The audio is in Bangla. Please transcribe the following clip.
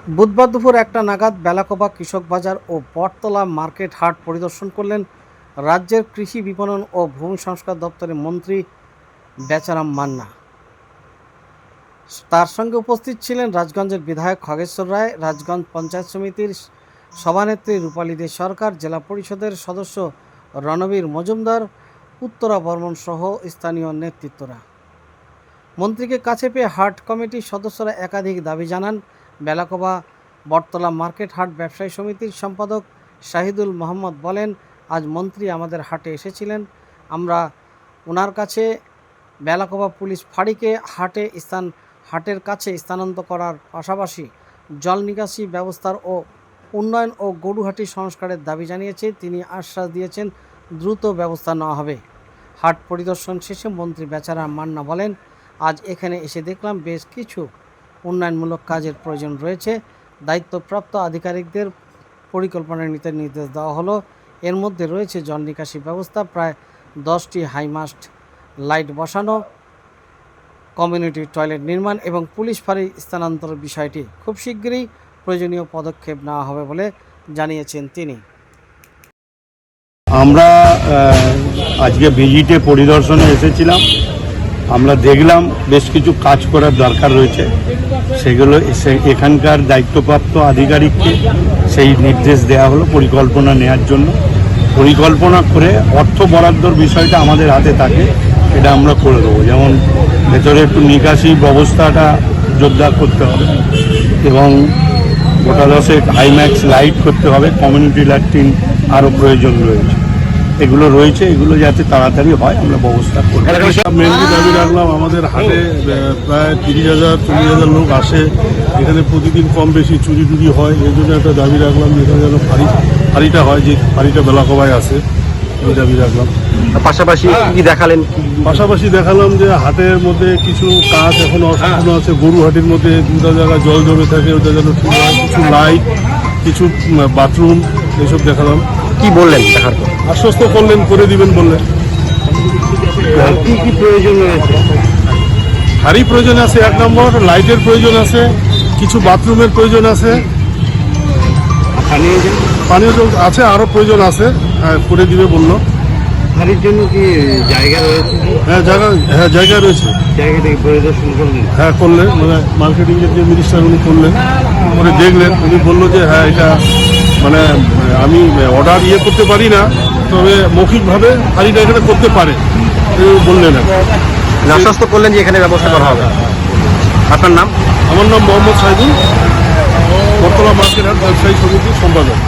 বুধবার দুপুর 1টা নাগাদ বেলাকোবা কৃষক বাজার ও বটতলা মার্কেট হাট পরিদর্শন করলেন রাজ্যের কৃষি বিপণন ও ভূমি সংস্কার দপ্তরের মন্ত্রী বেচারাম মান্না। তার সঙ্গে উপস্থিত ছিলেন রাজগঞ্জের বিধায়ক খগেশ্বর রায়, রাজগঞ্জ পঞ্চায়েত সমিতির সভানেত্রী রূপালী দে সরকার, জেলা পরিষদের সদস্য রণবীর মজুমদার, উত্তরা বর্মন সহ স্থানীয় নেতৃত্বরা। মন্ত্রীকে কাছে পেয়ে হাট কমিটির সদস্যরা একাধিক দাবি জানান। বেলাকোবা বটতলা মার্কেট হাট ব্যবসায়ী সমিতির সম্পাদক শাহিদুল মোহাম্মদ বলেন, আজ মন্ত্রী আমাদের হাটে এসেছিলেন। আমরা ওনার কাছে বেলাকোবা পুলিশ ফাঁড়িকে হাটের কাছে স্থানান্তর করার পাশাপাশি জল নিকাশি ব্যবস্থার ও উন্নয়ন ও গরুহাটি সংস্কারের দাবি জানিয়েছে। তিনি আশ্বাস দিয়েছেন দ্রুত ব্যবস্থা নেওয়া হবে। হাট পরিদর্শন শেষে মন্ত্রী বেচারাম মান্না বলেন, আজ এখানে এসে দেখলাম বেশ কিছু উন্নয়নমূলক কাজের প্রয়োজন রয়েছে। দায়িত্বপ্রাপ্ত আধিকারিকদের পরিকল্পনা নিতে নির্দেশ দেওয়া হলো। এর মধ্যে রয়েছে জল নিকাশি ব্যবস্থা, প্রায় 10টি হাইমাস্ট লাইট বসানো, কমিউনিটি টয়লেট নির্মাণ এবং পুলিশ ফাঁড়ি স্থানান্তরের বিষয়টি খুব শীঘ্রই প্রয়োজনীয় পদক্ষেপ নেওয়া হবে বলে জানিয়েছেন তিনি। আমরা আজকে ভিজিটে পরিদর্শনে এসেছিলাম। আমরা দেখলাম বেশ কিছু কাজ করার দরকার রয়েছে, সেগুলো এখানকার দায়িত্বপ্রাপ্ত আধিকারিককে সেই নির্দেশ দেওয়া হলো পরিকল্পনা নেওয়ার জন্য। পরিকল্পনা করে অর্থ বরাদ্দর বিষয়টা আমাদের হাতে থাকে, এটা আমরা করে দেবো। যেমন ভেতরে একটু নিকাশি ব্যবস্থাটা জোরদার করতে হবে এবং গোটা 10 হাইম্যাক্স লাইট করতে হবে, কমিউনিটি ল্যাট্রিন আরও প্রয়োজন রয়েছে, এগুলো রয়েছে, এগুলো যাতে তাড়াতাড়ি হয় আমরা ব্যবস্থা করি। মেনলি দাবি রাখলাম, আমাদের হাটে প্রায় 30,000-40,000 লোক আসে, এখানে প্রতিদিন কম বেশি চুরি টুরি হয়, এই জন্য একটা দাবি রাখলাম যে এখানে যেন ফাঁড়িটা হয়, যে ফাঁড়িটা বেলাকোবায় আসে, এই দাবি রাখলাম। পাশাপাশি কি দেখালেন? পাশাপাশি দেখালাম যে হাটের মধ্যে কিছু কাজ এখনো অসম্পূর্ণ আছে। গরু হাটের মধ্যে দুটা জায়গায় জল জমে থাকে, ওটা যেন ঠিক হয়। কিছু লাইট, কিছু বাথরুম, এসব দেখালাম। কি বললেন দেখার পর? আশ্বস্ত করলেন, করে দিবেন বললেন। কি কি প্রয়োজন রয়েছে? হাড়ি প্রয়োজন আছে 1 নম্বর, লাইটের প্রয়োজন আছে, কিছু বাথরুমের প্রয়োজন আছে, পানীয় জল আছে, আরও প্রয়োজন আছে, করে দিবে বললো। হাড়ির জন্য কি জায়গা রয়েছে? হ্যাঁ জায়গা রয়েছে। জায়গাটা পরিদর্শন করলেন? হ্যাঁ করলেন, মানে মার্কেটিংয়ের যে মিনিস্টার উনি করলেন, করে দেখলেন। উনি বললো যে হ্যাঁ এটা মানে আমি অর্ডার করতে পারি না, তবে মৌখিকভাবে হাড়িটা এখানে করতে পারে বললেন। আশ্বস্ত করলেন যে এখানে ব্যবস্থা করা হবে। আপনার নাম? আমার নাম মোহাম্মদ সাইদুল, বটতলা মার্কেট হাট ব্যবসায়ী সমিতির সম্পাদক।